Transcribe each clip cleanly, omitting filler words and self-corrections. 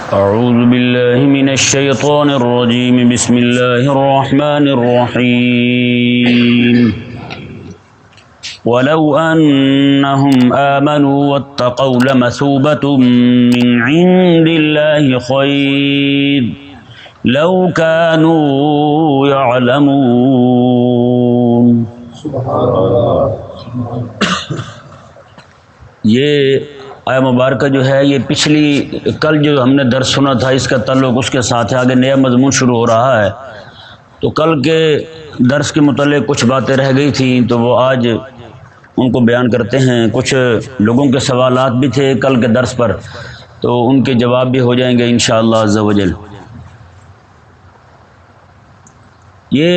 اعوذ باللہ من الشیطان الرجیم بسم اللہ الرحمن الرحیم ولو انہم آمنوا واتقوا لمثوبۃ من عند اللہ خیر لو كانوا يعلمون۔ یہ آیہ مبارکہ جو ہے یہ پچھلی کل جو ہم نے درس سنا تھا اس کا تعلق اس کے ساتھ ہے، آگے نیا مضمون شروع ہو رہا ہے۔ تو کل کے درس کے متعلق کچھ باتیں رہ گئی تھیں تو وہ آج ان کو بیان کرتے ہیں۔ کچھ لوگوں کے سوالات بھی تھے کل کے درس پر، تو ان کے جواب بھی ہو جائیں گے انشاءاللہ عز و جل۔ یہ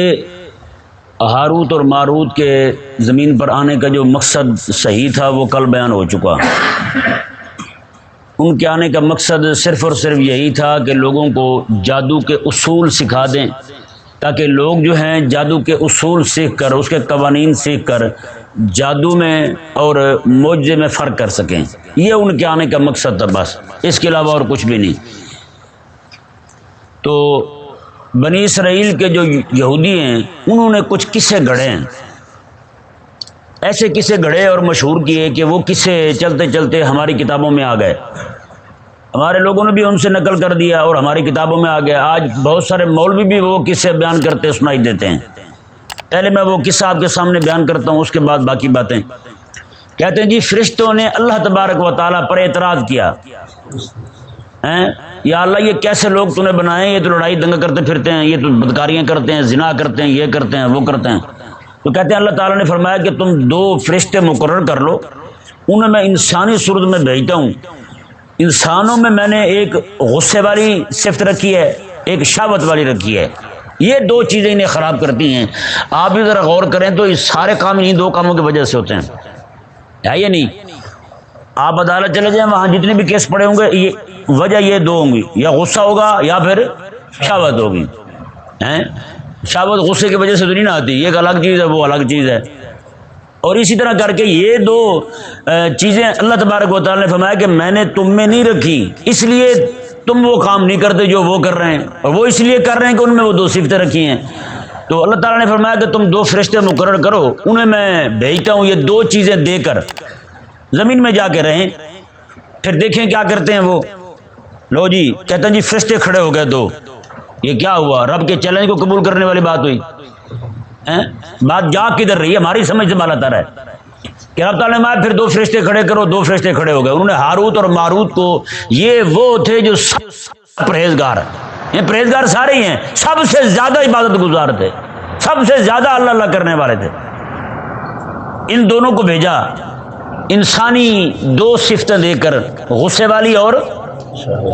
ہاروت اور ماروت کے زمین پر آنے کا جو مقصد صحیح تھا وہ کل بیان ہو چکا۔ ان کے آنے کا مقصد صرف اور صرف یہی تھا کہ لوگوں کو جادو کے اصول سکھا دیں، تاکہ لوگ جو ہیں جادو کے اصول سیکھ کر، اس کے قوانین سیکھ کر جادو میں اور معجزے میں فرق کر سکیں۔ یہ ان کے آنے کا مقصد تھا، بس اس کے علاوہ اور کچھ بھی نہیں۔ تو بنی اسرائیل کے جو یہودی ہیں انہوں نے کچھ قصے گھڑے ہیں، ایسے قصے گھڑے اور مشہور کیے کہ وہ قصے چلتے چلتے ہماری کتابوں میں آ گئے۔ ہمارے لوگوں نے بھی ان سے نقل کر دیا اور ہماری کتابوں میں آ گئے۔ آج بہت سارے مولوی بھی وہ قصے بیان کرتے سنائی دیتے ہیں۔ پہلے میں وہ قصہ آپ کے سامنے بیان کرتا ہوں، اس کے بعد باقی باتیں۔ کہتے ہیں جی فرشتوں نے اللہ تبارک و تعالیٰ پر اعتراض کیا، یا اللہ یہ کیسے لوگ تو نے بنائے ہیں، یہ تو لڑائی دنگا کرتے پھرتے ہیں، یہ تو بدکاریاں کرتے ہیں، زنا کرتے ہیں، یہ کرتے ہیں، وہ کرتے ہیں۔ تو کہتے ہیں اللہ تعالیٰ نے فرمایا کہ تم 2 فرشتے مقرر کر لو، انہیں میں انسانی صورت میں بھیجتا ہوں۔ انسانوں میں میں نے ایک غصے والی صفت رکھی ہے، ایک شہوت والی رکھی ہے۔ یہ 2 چیزیں انہیں خراب کرتی ہیں۔ آپ بھی ذرا غور کریں تو اس سارے کام انہیں 2 کاموں کی وجہ سے ہوتے ہیں، ہے یہ نہیں؟ آپ عدالت چلے جائیں، وہاں جتنے بھی کیس پڑے ہوں گے یہ وجہ یہ 2 ہوں گی، یا غصہ ہوگا یا پھر شہوت ہوگی۔ شہوت غصے کی وجہ سے تو نہیں نہ آتی، یہ ایک الگ چیز ہے، وہ الگ چیز ہے۔ اور اسی طرح کر کے یہ 2 چیزیں اللہ تبارک و تعالیٰ نے فرمایا کہ میں نے تم میں نہیں رکھی، اس لیے تم وہ کام نہیں کرتے جو وہ کر رہے ہیں، اور وہ اس لیے کر رہے ہیں کہ ان میں وہ 2 صفتیں رکھی ہیں۔ تو اللہ تعالیٰ نے فرمایا کہ تم 2 فرشتے مقرر کرو، انہیں میں بھیجتا ہوں، یہ 2 چیزیں دے کر زمین میں جا کے رہیں، پھر دیکھیں کیا کرتے ہیں وہ۔ لو جی کہتے ہیں جی فرشتے کھڑے ہو گئے 2، یہ کیا ہوا؟ رب کے چیلنج کو قبول کرنے والی بات ہوئی۔ بات جا کدھر رہی ہے؟ ہماری سمجھ سے بالا تر ہے کہ رب تعالیٰ نے فرمایا پھر 2 فرشتے کھڑے کرو، 2 فرشتے کھڑے ہو گئے۔ انہوں نے ہاروت اور ماروت کو، یہ وہ تھے جو سب پرہیزگار، یہ پرہیزگار سارے ہی ہیں، سب سے زیادہ عبادت گزار تھے، سب سے زیادہ اللہ اللہ کرنے والے تھے۔ ان دونوں کو بھیجا، انسانی 2 صفتیں دے کر، غصے والی اور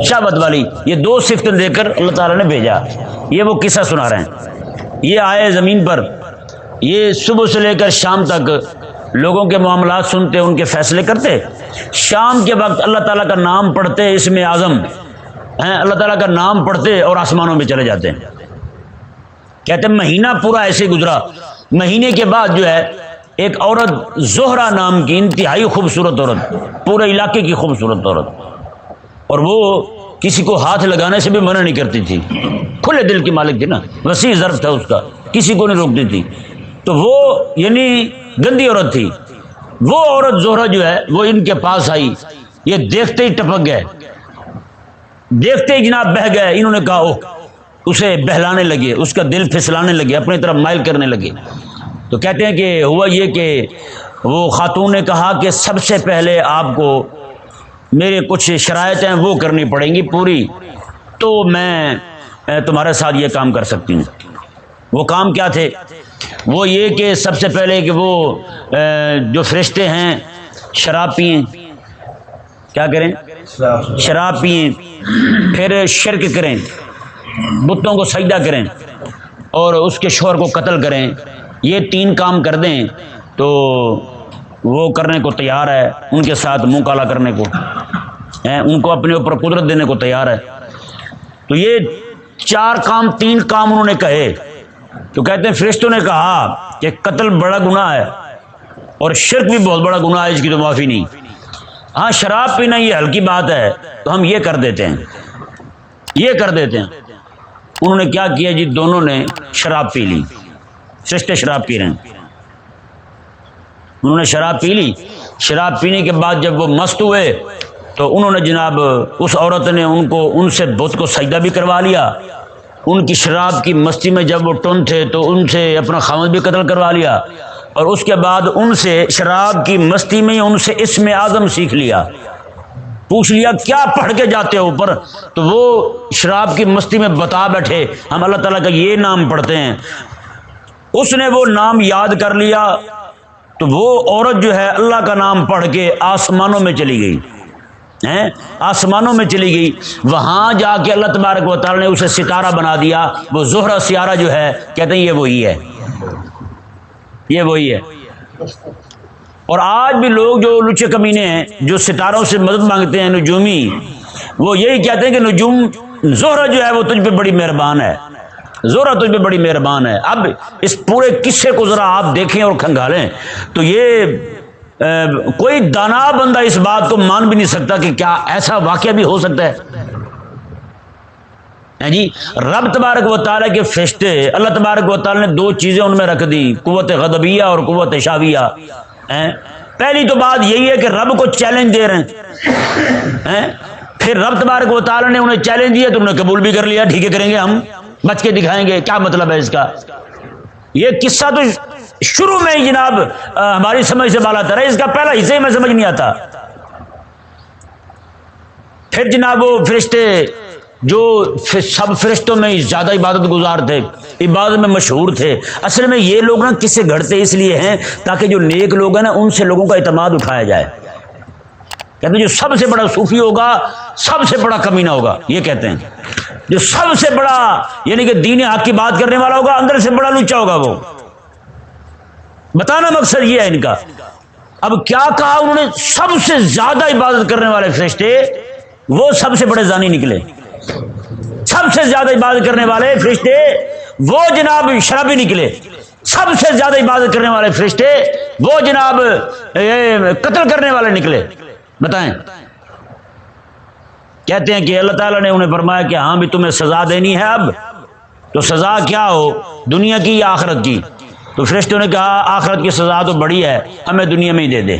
شہوت والی، یہ 2 صفتیں دے کر اللہ تعالیٰ نے بھیجا۔ یہ وہ قصہ سنا رہے ہیں۔ یہ آئے زمین پر، یہ صبح سے لے کر شام تک لوگوں کے معاملات سنتے، ان کے فیصلے کرتے، شام کے وقت اللہ تعالیٰ کا نام پڑھتے، اسم اعظم اللہ تعالیٰ کا نام پڑھتے اور آسمانوں میں چلے جاتے ہیں۔ کہتے ہیں مہینہ پورا ایسے گزرا۔ مہینے کے بعد جو ہے ایک عورت زہرہ نام کی انتہائی خوبصورت عورت، پورے علاقے کی خوبصورت عورت، اور وہ کسی کو ہاتھ لگانے سے بھی منع نہیں کرتی تھی، کھلے دل کی مالک تھی نا، وسیع ظرف تھا اس کا، کسی کو نہیں روکتی تھی۔ تو وہ یعنی گندی عورت تھی۔ وہ عورت زہرہ جو ہے وہ ان کے پاس آئی، یہ دیکھتے ہی ٹپک گئے، دیکھتے ہی جناب بہہ گئے۔ انہوں نے کہا اسے بہلانے لگے، اس کا دل پھسلانے لگے، اپنی طرف مائل کرنے لگے۔ تو کہتے ہیں کہ ہوا یہ کہ وہ خاتون نے کہا کہ سب سے پہلے آپ کو میرے کچھ شرائط ہیں وہ کرنی پڑیں گی پوری، تو میں تمہارے ساتھ یہ کام کر سکتی ہوں۔ وہ کام کیا تھے؟ وہ یہ کہ سب سے پہلے کہ وہ جو فرشتے ہیں شراب پئیں، کیا کریں؟ شراب پئیں، پھر شرک کریں، بتوں کو سجدہ کریں، اور اس کے شوہر کو قتل کریں۔ یہ 3 کام کر دیں تو وہ کرنے کو تیار ہے، ان کے ساتھ منہ کالا کرنے کو، ان کو اپنے اوپر قدرت دینے کو تیار ہے۔ تو یہ 4 کام 3 کام انہوں نے کہے۔ تو کہتے ہیں فرشتوں نے کہا کہ قتل بڑا گناہ ہے اور شرک بھی بہت بڑا گناہ ہے، اس کی تو معافی نہیں۔ ہاں شراب پینا یہ ہلکی بات ہے تو ہم یہ کر دیتے ہیں۔ یہ کر دیتے ہیں. انہوں نے کیا کیا جی؟ دونوں نے شراب پی لی. فرشتے شراب پی رہے ہیں. انہوں نے شراب پی لی. شراب پینے کے بعد جب وہ مست ہوئے تو انہوں نے جناب اس عورت نے ان سے بت کو سجدہ بھی کروا لیا. ان کی شراب کی مستی میں جب وہ ٹن تھے تو ان سے اپنا خامد بھی قتل کروا لیا. اور اس کے بعد ان سے شراب کی مستی میں ان سے اسم اعظم سیکھ لیا. پوچھ لیا کیا پڑھ کے جاتے ہو اوپر؟ تو وہ شراب کی مستی میں بتا بیٹھے ہم اللہ تعالیٰ کا یہ نام پڑھتے ہیں. اس نے وہ نام یاد کر لیا تو وہ عورت جو ہے اللہ کا نام پڑھ کے آسمانوں میں چلی گئی. آسمانوں میں چلی گئی. وہاں جا کے اللہ تبارک و تعالی نے اسے ستارہ بنا دیا. وہ زہرہ سیارہ جو ہے کہتے ہیں یہ وہی ہے، یہ وہی ہے. اور آج بھی لوگ جو لچے کمینے ہیں جو ستاروں سے مدد مانگتے ہیں نجومی، وہ یہی کہتے ہیں کہ نجوم زہرہ جو ہے وہ تجھ پہ بڑی مہربان ہے، زہرہ تجھ پہ بڑی مہربان ہے. اب اس پورے قصے کو ذرا آپ دیکھیں اور کھنگالیں تو یہ کوئی دانا بندہ اس بات کو مان بھی نہیں سکتا کہ کیا ایسا واقعہ بھی ہو سکتا ہے جی. رب تبارک و تعالیٰ کے فرشتے اللہ تبارک و تعالیٰ نے دو چیزیں ان میں رکھ دی، قوت غضبیہ اور قوت شاویہ. پہلی تو بات یہی ہے کہ رب کو چیلنج دے رہے ہیں. پھر رب تبارک و تعالیٰ نے انہیں چیلنج دیا تو انہوں نے قبول بھی کر لیا. ٹھیک ہے کریں گے، ہم بچ کے دکھائیں گے. کیا مطلب ہے اس کا؟ یہ قصہ تو شروع میں ہی جناب ہماری سمجھ سے بالا تر ہے. اس کا پہلا حصہ ہی میں سمجھ نہیں آتا. پھر جناب وہ فرشتے جو سب فرشتوں میں زیادہ عبادت گزار تھے، عبادت میں مشہور تھے. اصل میں یہ لوگ نا کس سے گھڑتے اس لیے ہیں تاکہ جو نیک لوگ ہیں نا ان سے لوگوں کا اعتماد اٹھایا جائے. کہتے ہیں جو سب سے بڑا صوفی ہوگا سب سے بڑا کمینہ ہوگا. یہ کہتے ہیں جو سب سے بڑا یعنی کہ دین حق کی بات کرنے والا ہوگا اندر سے بڑا لچا ہوگا. وہ بتانا مقصد یہ ہے ان کا. اب کیا کہا انہوں نے؟ سب سے زیادہ عبادت کرنے والے فرشتے وہ سب سے بڑے زانی نکلے. سب سے زیادہ عبادت کرنے والے فرشتے وہ جناب شرابی نکلے. سب سے زیادہ عبادت کرنے والے فرشتے وہ جناب قتل کرنے والے نکلے. بتائیں. کہتے ہیں کہ اللہ تعالیٰ نے انہیں فرمایا کہ ہاں بھی تمہیں سزا دینی ہے. اب تو سزا کیا ہو، دنیا کی یا آخرت کی؟ تو فرشتوں نے کہا آخرت کی سزا تو بڑی ہے، ہمیں دنیا میں ہی دے دے.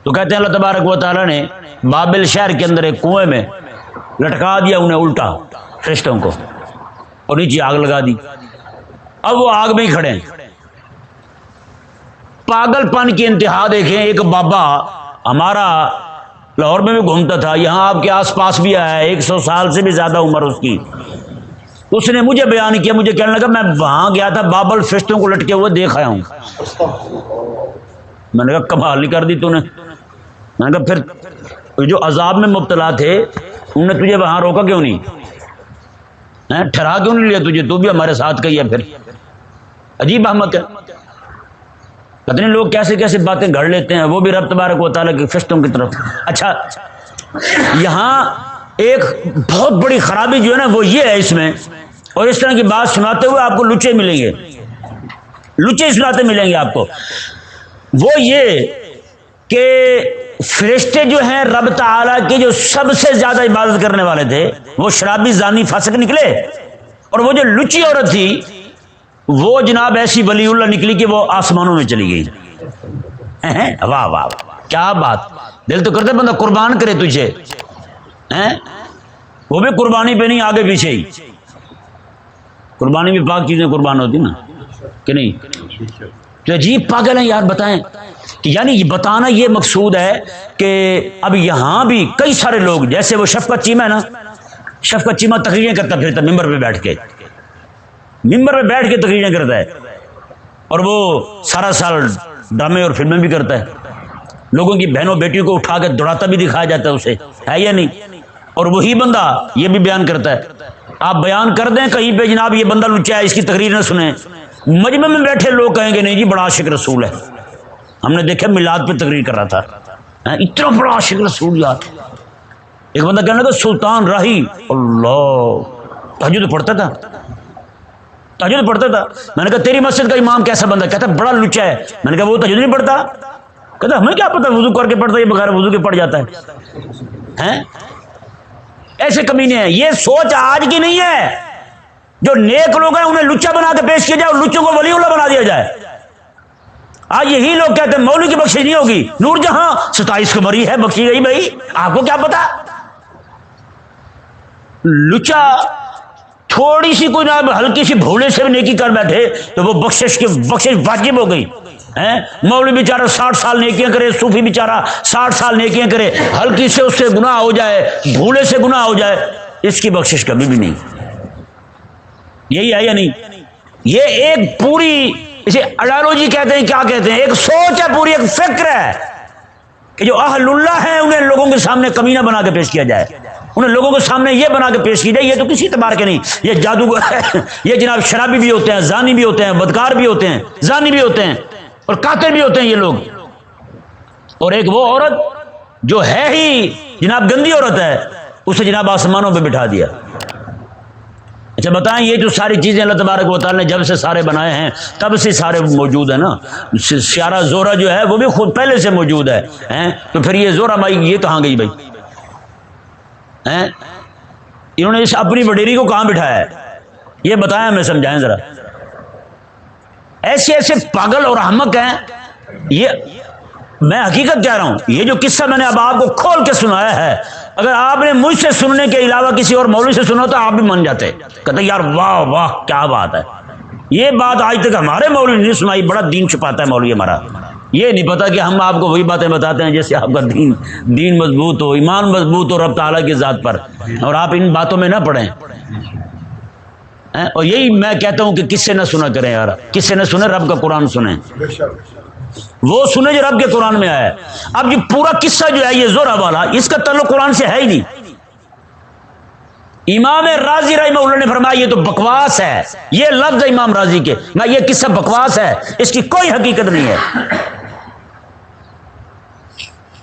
تو کہتے ہیں اللہ تبارک و تعالیٰ نے بابل شہر کے اندر ایک کنویں میں لٹکا دیا انہیں الٹا فرشتوں کو اور نیچے آگ لگا دی. اب وہ آگ میں ہی کھڑے ہیں. پاگل پن کی انتہا دیکھیں. ایک بابا ہمارا لاہور میں بھی گھومتا تھا، یہاں آپ کے آس پاس بھی آیا ہے، 100 سال سے بھی زیادہ عمر اس کی. اس نے مجھے بیان کیا، مجھے کہنے لگا میں وہاں گیا تھا بابل فرشتوں کو لٹکے ہوئے دیکھ آیا ہوں. میں نے کہا کمال نہیں کر دی تو نے. میں نے کہا پھر جو عذاب میں مبتلا تھے انہوں نے تجھے وہاں روکا کیوں نہیں؟ ٹھہرا کیوں نہیں لیا تجھے؟ تو بھی ہمارے ساتھ کہی ہے. پھر عجیب احمد ہے. پتہ نہیں لوگ کیسے کیسے باتیں گھڑ لیتے ہیں، وہ بھی رب تبارک و تعالیٰ کے فرشتوں کی طرف. اچھا یہاں ایک بہت بڑی خرابی جو ہے نا وہ یہ ہے اس میں، اور اس طرح کی بات سناتے ہوئے آپ کو لچے ملیں گے، لچے سناتے ملیں گے آپ کو. وہ یہ کہ فرشتے جو ہیں رب تعالیٰ کے جو سب سے زیادہ عبادت کرنے والے تھے وہ شرابی زانی فاسق نکلے، اور وہ جو لچی عورت تھی وہ جناب ایسی ولی اللہ نکلی کہ وہ آسمانوں میں چلی گئی. واہ واہ کیا بات. دل تو کرتے بندہ قربان کرے تجھے، وہ بھی قربانی پہ نہیں آگے پیچھے ہی. قربانی بھی پاک چیزیں قربان ہوتی نا کہ نہیں؟ تو عجیب پاگل ہیں یار. بتائیں کہ یعنی یہ بتانا یہ مقصود ہے کہ اب یہاں بھی کئی سارے لوگ جیسے وہ شفقت چیمہ ہے نا، شفقت چیمہ تقریریں کرتا پھرتا ممبر پہ بیٹھ کے، ممبر پہ بیٹھ کے تقریریں کرتا ہے، اور وہ سارا سال ڈرامے اور فلمیں بھی کرتا ہے. لوگوں کی بہنوں بیٹیوں کو اٹھا کے دوڑاتا بھی دکھایا جاتا ہے اسے، ہے یا نہیں؟ اور وہی بندہ یہ بھی بیان کرتا ہے. آپ بیان کر دیں کہیں پہ جناب یہ بندہ لچا ہے، اس کی تقریر نہ سنیں، مجمع میں بیٹھے لوگ کہیں گے نہیں جی بڑا عاشق رسول ہے. ہم نے دیکھا میلاد پہ تقریر کر رہا تھا، اتنا بڑا عاشق رسول یار. ایک بندہ کہنے لگا سلطان راہی اللہ تہجد پڑھتا تھا، تہجد پڑھتا تھا. میں نے کہا تیری مسجد کا امام کیسا بندہ؟ کہتا بڑا لچا ہے. میں نے کہا وہ تہجد نہیں پڑھتا؟ کہتا ہمیں کیا پتہ، وضو کر کے پڑھتا ہے، بغیر وضو کے پڑھ جاتا ہے. ایسے کمینے ہیں. یہ سوچ آج کی نہیں ہے. جو نیک لوگ ہیں انہیں لچا بنا کے پیش کیا جائے اور لچوں کو ولی اللہ بنا دیا جائے. آج یہی لوگ کہتے ہیں مولوی کی بخشش نہیں ہوگی. نور جہاں 27 کو مری ہے, بخشی گئی. بھائی آپ کو کیا پتا؟ لچا تھوڑی سی کوئی نہ ہلکی سی بھولے سے بھی نیکی کر بیٹھے تو وہ بخشش واجب ہو گئی. مولوی بیچارہ 60 سال نیکیاں کرے, صوفی بیچارہ 60 سال نیکیاں کرے, ہلکی سے اس سے گناہ ہو جائے, بھولے سے گناہ ہو جائے, اس کی بخشش کبھی بھی نہیں. یہی ہے یا نہیں؟ یہ ایک پوری اسے آئیڈیالوجی کہتے ہیں, کیا کہتے ہیں, ایک سوچ ہے پوری, ایک فکر ہے کہ جو اہل اللہ ہیں انہیں لوگوں کے سامنے کمینہ بنا کے پیش کیا جائے, انہیں لوگوں کے سامنے یہ بنا کے پیش کی جائے. یہ تو کسی اعتبار کے نہیں, یہ جادوگر یہ جناب شرابی بھی ہوتے ہیں, زانی بھی ہوتے ہیں, بدکار بھی ہوتے ہیں, زانی بھی ہوتے ہیں اور قاتل بھی ہوتے ہیں یہ لوگ. اور ایک وہ عورت جو ہے ہی جناب گندی عورت ہے, اسے جناب آسمانوں پہ بٹھا دیا. اچھا بتائیں, یہ جو ساری چیزیں اللہ تبارک و تعالی نے جب سے سارے بنائے ہیں تب سے سارے موجود ہیں نا. سیارہ زورا جو ہے وہ بھی خود پہلے سے موجود ہے, تو پھر یہ زورا بھائی یہ کہاں گئی بھائی؟ انہوں نے اس اپنی وڈیری کو کہاں بٹھایا ہے یہ بتائیں, ہمیں سمجھائیں ذرا. ایسے ایسے پاگل اور احمق ہیں. یہ میں حقیقت کہہ رہا ہوں, یہ جو قصہ میں نے اب آپ کو کھول کے سنایا ہے, اگر آپ نے مجھ سے سننے کے علاوہ کسی اور مولوی سے سنا تو آپ بھی من جاتے, کہتے یار واہ واہ کیا بات ہے. یہ بات آج تک ہمارے مولوی نے نہیں سنائی. بڑا دین چھپاتا ہے مولوی ہمارا. یہ نہیں پتا کہ ہم آپ کو وہی باتیں بتاتے ہیں جیسے آپ کا دین مضبوط ہو, ایمان مضبوط ہو رب تعالیٰ کی ذات پر, اور آپ ان باتوں میں نہ پڑیں. اور یہی میں کہتا ہوں کہ کس سے نہ سنا کریں یار, کس سے نہ سنیں, رب کا قرآن سنیں, وہ سنیں جو رب کے قرآن میں آیا ہے. اب یہ پورا قصہ جو ہے یہ زورا والا, اس کا تعلق قرآن سے ہے ہی نہیں. امام راضی رحمہ اللہ نے فرمایا یہ تو بکواس ہے. یہ لفظ امام راضی کے, نہ یہ قصہ بکواس ہے, اس کی کوئی حقیقت نہیں ہے.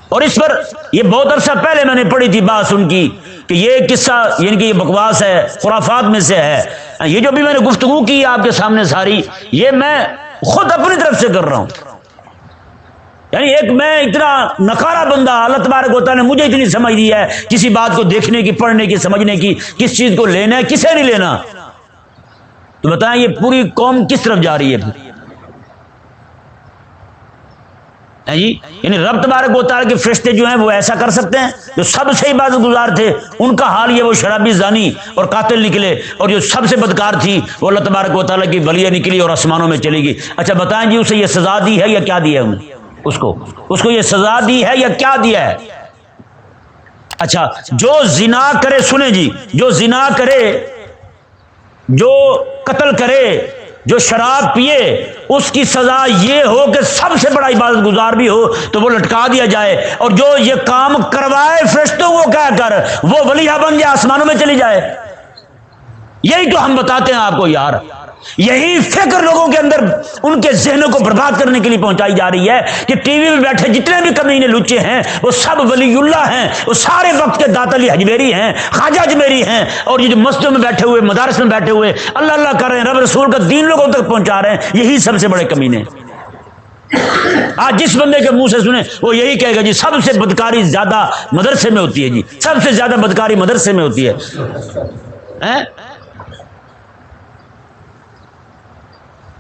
اور اس پر یہ بہت عرصہ پہلے میں نے پڑھی تھی بات ان کی کہ یہ قصہ یعنی کہ یہ بکواس ہے, خرافات میں سے ہے. یہ جو بھی میں نے گفتگو کی آپ کے سامنے ساری, یہ میں خود اپنی طرف سے کر رہا ہوں. یعنی ایک میں اتنا نکارا بندہ, اللہ تبارک و تعالیٰ نے مجھے اتنی سمجھ دی ہے کسی بات کو دیکھنے کی, پڑھنے کی, سمجھنے کی, کس چیز کو لینا ہے کسے نہیں لینا. تو بتائیں یہ پوری قوم کس طرف جا رہی ہے جی؟ یعنی رب تبارک و تعالیٰ کے فرشتے جو ہیں وہ ایسا کر سکتے ہیں؟ جو سب سے عبادت گزار تھے ان کا حال یہ وہ شرابی, زانی اور قاتل نکلے, اور جو سب سے بدکار تھی وہ اللہ تبارک و تعالیٰ کی ولیہ نکلی اور آسمانوں میں چلی گئی. اچھا بتائیں جی اسے یہ سزا دی ہے یا کیا دی ہے؟ اس کو یہ سزا دی ہے یا کیا دیا ہے؟ اچھا جو زنا کرے, سنیں جی, جو زنا کرے, جو قتل کرے, جو شراب پیے, اس کی سزا یہ ہو کہ سب سے بڑا عبادت گزار بھی ہو تو وہ لٹکا دیا جائے, اور جو یہ کام کروائے فرشتوں کو کہہ کر وہ ولیہ بن جائے, آسمانوں میں چلی جائے. یہی تو ہم بتاتے ہیں آپ کو یار. یہی فکر لوگوں کے اندر ان کے ذہنوں کو برباد کرنے کے لیے پہنچائی جا رہی ہے کہ ٹی وی میں بیٹھے جتنے بھی کمینے لچے ہیں وہ سب ولی اللہ ہیں, وہ سارے وقت کے داتا علی حجویری ہیں, خواجہ اجمیری ہیں, اور یہ جو مسجدوں میں بیٹھے ہوئے, مدارس میں بیٹھے ہوئے اللہ اللہ کر رہے ہیں, رب رسول کا دین لوگوں تک پہنچا رہے ہیں, یہی سب سے بڑے کمینے. آج جس بندے کے منہ سے سنیں وہ یہی کہے گا جی سب سے بدکاری زیادہ مدرسے میں ہوتی ہے, جی سب سے زیادہ بدکاری مدرسے میں ہوتی ہے.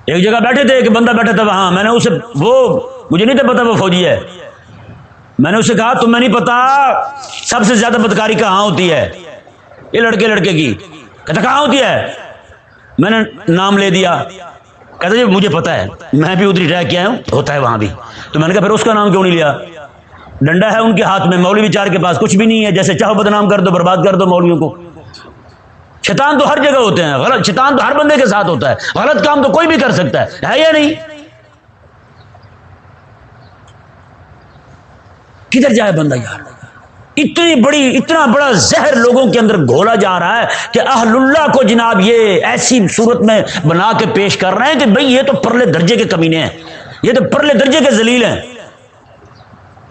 ایک جگہ بیٹھے تھے, ایک بندہ بیٹھا تھا وہاں, میں نے اسے, وہ مجھے نہیں تھا پتا وہ فوجی ہے, میں نے اسے کہا تمہیں نہیں پتا سب سے زیادہ بدکاری کہاں ہوتی ہے یہ لڑکے کی؟ کہتا کہاں ہوتی ہے؟ میں نے نام لے دیا, کہتا جی مجھے پتا ہے, میں بھی ادھر رہ کے آیا ہوں, ہوتا ہے وہاں بھی. تو میں نے کہا پھر اس کا نام کیوں نہیں لیا؟ ڈنڈا ہے ان کے ہاتھ میں, مولوی بیچار کے پاس کچھ بھی نہیں ہے, جیسے چاہو بدنام کر دو, برباد کر دو مولویوں کو. شیطان تو ہر جگہ ہوتے ہیں, غلط شیطان تو ہر بندے کے ساتھ ہوتا ہے, غلط کام تو کوئی بھی کر سکتا ہے یا نہیں؟ کدھر جائے بندہ یار؟ اتنا بڑا زہر لوگوں کے اندر گھولا جا رہا ہے کہ اہل اللہ کو جناب یہ ایسی صورت میں بنا کے پیش کر رہے ہیں کہ بھئی یہ تو پرلے درجے کے کمینے ہیں, یہ تو پرلے درجے کے ذلیل ہیں.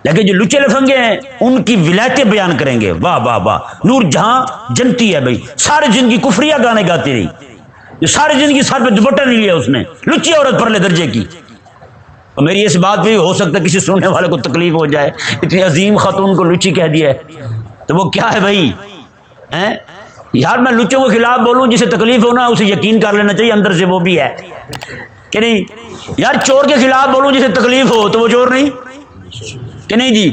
لیکن جو لچے لفنگے ہیں ان کی ولایتیں بیان کریں گے, واہ واہ واہ, نور جہاں جنتی ہے بھائی, ساری زندگی کفریہ گانے گاتی رہی, جو ساری زندگی سر پہ دوپٹہ نہیں لیا اس نے, لچی عورت پرلے درجے کی. اور میری اس بات پہ ہو سکتا ہے کسی سننے والے کو تکلیف ہو جائے, اتنی عظیم خاتون کو لچی کہہ دیا ہے, تو وہ کیا ہے بھائی؟ ہیں؟ یار میں لچوں کے خلاف بولوں، جسے تکلیف ہونا اسے یقین کر لینا چاہیے اندر سے وہ بھی ہے کہ نہیں. یار چور کے خلاف بولوں جسے تکلیف ہو تو وہ چور نہیں کہ نہیں جی.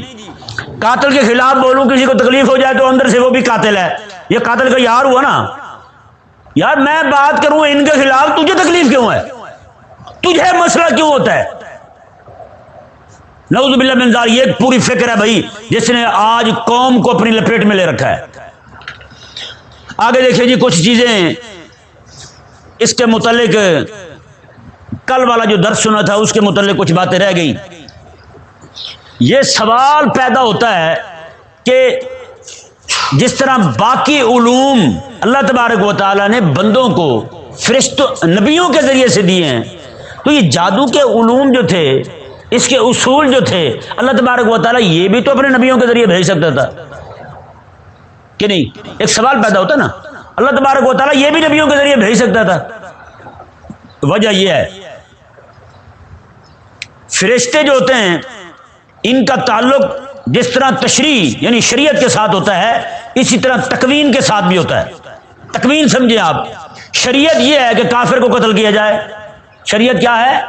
قاتل کے خلاف بولوں کسی کو تکلیف ہو جائے تو اندر سے وہ بھی قاتل ہے، یہ قاتل کا یار ہوا نا. یار میں بات کروں ان کے خلاف، تجھے تکلیف کیوں ہے؟ تجھے مسئلہ کیوں ہوتا ہے؟ نعوذ باللہ من ذالک. یہ پوری فکر ہے بھائی جس نے آج قوم کو اپنی لپیٹ میں لے رکھا ہے. آگے دیکھیں جی کچھ چیزیں اس کے متعلق، کل والا جو درس سنا تھا اس کے متعلق کچھ باتیں رہ گئی. یہ سوال پیدا ہوتا ہے کہ جس طرح باقی علوم اللہ تبارک و تعالیٰ نے بندوں کو فرشتوں نبیوں کے ذریعے سے دیے ہیں، تو یہ جادو کے علوم جو تھے، اس کے اصول جو تھے، اللہ تبارک و تعالیٰ یہ بھی تو اپنے نبیوں کے ذریعے بھیج سکتا تھا کہ نہیں؟ ایک سوال پیدا ہوتا نا، اللہ تبارک و تعالیٰ یہ بھی نبیوں کے ذریعے بھیج سکتا تھا. وجہ یہ ہے فرشتے جو ہوتے ہیں ان کا تعلق جس طرح تشریع یعنی شریعت کے ساتھ ہوتا ہے، اسی طرح تکوین کے ساتھ بھی ہوتا ہے. تکوین سمجھیں آپ، شریعت یہ ہے کہ کافر کو قتل کیا جائے، شریعت کیا ہے؟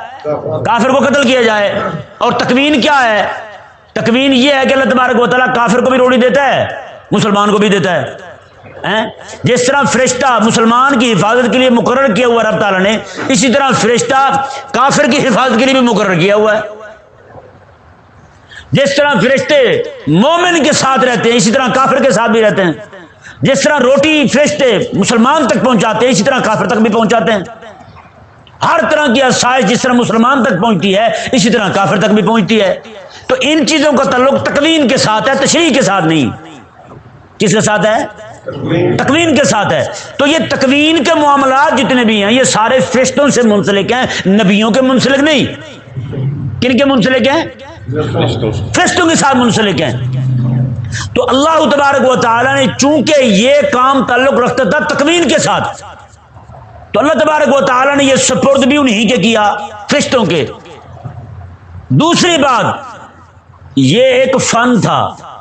کافر کو قتل کیا جائے. اور تکوین کیا ہے؟ تکوین یہ ہے کہ اللہ تبارک و تعالیٰ کافر کو بھی روٹی دیتا ہے، مسلمان کو بھی دیتا ہے. جس طرح فرشتہ مسلمان کی حفاظت کے لیے مقرر کیا ہوا رب تعالیٰ نے، اسی طرح فرشتہ کافر کی حفاظت کے لیے بھی مقرر کیا ہوا ہے. جس طرح فرشتے مومن کے ساتھ رہتے ہیں اسی طرح کافر کے ساتھ بھی رہتے ہیں. جس طرح روٹی فرشتے مسلمان تک پہنچاتے ہیں اسی طرح کافر تک بھی پہنچاتے ہیں. ہر طرح کی آسائش جس طرح مسلمان تک پہنچتی ہے اسی طرح کافر تک بھی پہنچتی ہے. تو ان چیزوں کا تعلق تکوین کے ساتھ ہے، تشریع کے ساتھ نہیں. کس کے ساتھ ہے؟ تکوین کے ساتھ ہے. تو یہ تکوین کے معاملات جتنے بھی ہیں یہ سارے فرشتوں سے منسلک ہیں، نبیوں کے منسلک نہیں. کن کے منسلک ہیں؟ فرشتوں کے ساتھ منسلک ہیں. تو اللہ تبارک و تعالیٰ نے چونکہ یہ کام تعلق رکھتا تھا تکوین کے ساتھ، تو اللہ تبارک و تعالیٰ نے یہ سپرد بھی انہی کے کیا، فرشتوں کے. دوسری بات یہ ایک فن تھا.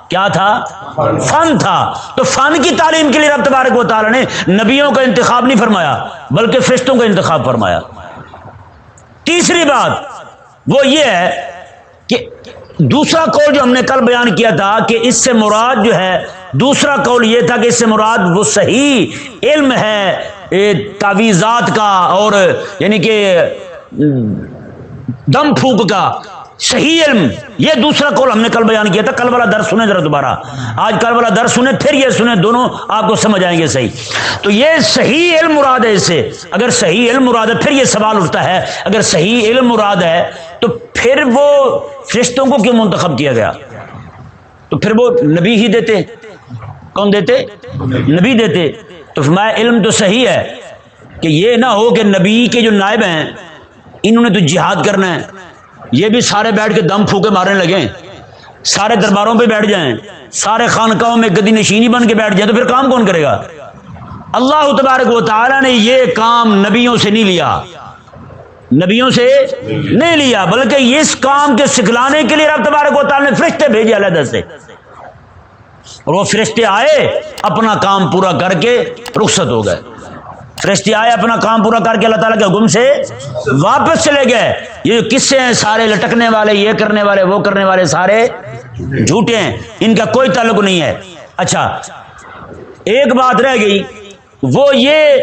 کیا تھا؟ فن تھا. تو فن کی تعلیم کے لیے رب تبارک و تعالیٰ نے نبیوں کا انتخاب نہیں فرمایا بلکہ فرشتوں کا انتخاب فرمایا. تیسری بات وہ یہ ہے کہ دوسرا قول جو ہم نے کل بیان کیا تھا کہ اس سے مراد جو ہے، دوسرا قول یہ تھا کہ اس سے مراد وہ صحیح علم ہے تعویذات کا اور یعنی کہ دم پھونک کا صحیح علم. یہ دوسرا قول ہم نے کل بیان کیا تھا. کل والا درس سنیں ذرا دوبارہ، آج کل والا درس سنیں پھر یہ سنیں، دونوں آپ کو سمجھ آئیں گے صحیح. تو یہ صحیح علم مراد ہے. اس سے اگر صحیح علم مراد ہے پھر یہ سوال اٹھتا ہے اگر صحیح علم مراد ہے تو پھر وہ فرشتوں کو کیوں منتخب کیا گیا؟ تو پھر وہ نبی ہی دیتے. کون دیتے؟ نبی دیتے. تو فرمایا علم تو صحیح ہے کہ یہ نہ ہو کہ نبی کے جو نائب ہیں انہوں نے تو جہاد کرنا ہے، یہ بھی سارے بیٹھ کے دم پھونکے مارنے لگیں، سارے درباروں پہ بیٹھ جائیں، سارے خانقاہوں میں گدی نشینی بن کے بیٹھ جائیں، تو پھر کام کون کرے گا؟ اللہ تبارک و تعالیٰ نے یہ کام نبیوں سے نہیں لیا، نبیوں سے نہیں لیا، بلکہ اس کام کے سکھلانے کے لیے رب تبارک و تعالیٰ نے فرشتے بھیجے علیحدہ سے. اور وہ فرشتے آئے اپنا کام پورا کر کے رخصت ہو گئے. فرشتے آئے اپنا کام پورا کر کے اللہ تعالیٰ کے حکم سے واپس چلے گئے. یہ قصے ہیں سارے لٹکنے والے، یہ کرنے والے، وہ کرنے والے، سارے جھوٹے ہیں، ان کا کوئی تعلق نہیں ہے. اچھا ایک بات رہ گئی، وہ یہ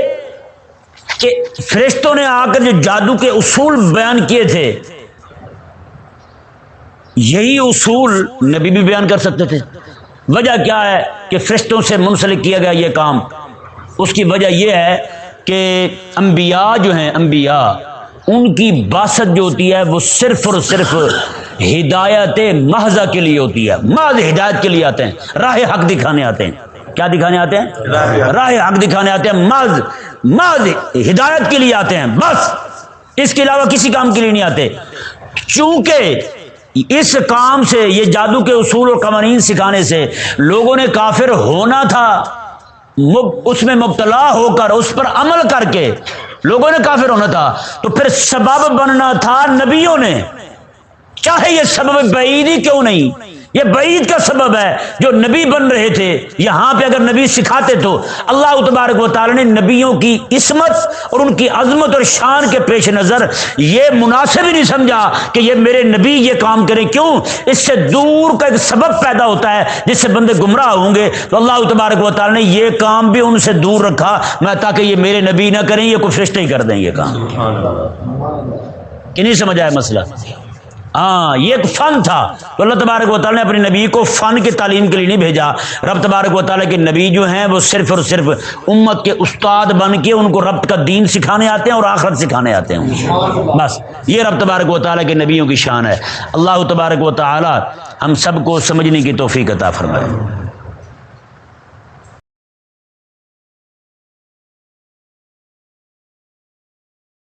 کہ فرشتوں نے آ کر جو جادو کے اصول بیان کیے تھے یہی اصول نبی بھی بیان کر سکتے تھے. وجہ کیا ہے کہ فرشتوں سے منسلک کیا گیا یہ کام؟ اس کی وجہ یہ ہے کہ انبیاء جو ہیں، انبیاء ان کی باسط جو ہوتی ہے وہ صرف اور صرف ہدایت محضہ کے لیے ہوتی ہے. محض ہدایت کے لیے آتے ہیں، راہ حق دکھانے آتے ہیں. کیا دکھانے آتے ہیں؟ راہ حق دکھانے آتے ہیں. محض ہدایت کے لیے آتے ہیں بس، اس کے علاوہ کسی کام کے لیے نہیں آتے. چونکہ اس کام سے، یہ جادو کے اصول اور قوانین سکھانے سے لوگوں نے کافر ہونا تھا، اس میں مبتلا ہو کر اس پر عمل کر کے لوگوں نے کافر ہونا تھا. تو پھر سبب بننا تھا نبیوں نے، چاہے یہ سبب بعید ہی کیوں نہیں، یہ بعید کا سبب ہے. جو نبی بن رہے تھے یہاں پہ اگر نبی سکھاتے تو اللہ تبارک و تعالی نے نبیوں کی عصمت اور ان کی عظمت اور شان کے پیش نظر یہ مناسب ہی نہیں سمجھا کہ یہ میرے نبی یہ کام کریں. کیوں؟ اس سے دور کا ایک سبب پیدا ہوتا ہے جس سے بندے گمراہ ہوں گے. تو اللہ تبارک و تعالی نے یہ کام بھی ان سے دور رکھا میں تاکہ یہ میرے نبی نہ کریں، یہ کوئی فرشتے ہی کر دیں یہ کام. کہ نہیں سمجھ آیا مسئلہ؟ ہاں یہ ایک فن تھا. تو اللہ تبارک و تعالیٰ نے اپنے نبی کو فن کی تعلیم کے لیے نہیں بھیجا. رب تبارک و تعالیٰ کے نبی جو ہیں وہ صرف اور صرف امت کے استاد بن کے ان کو رب کا دین سکھانے آتے ہیں اور آخرت سکھانے آتے ہیں. بس یہ رب تبارک و تعالیٰ کے نبیوں کی شان ہے. اللہ تبارک و تعالیٰ ہم سب کو سمجھنے کی توفیق عطا فرمائے.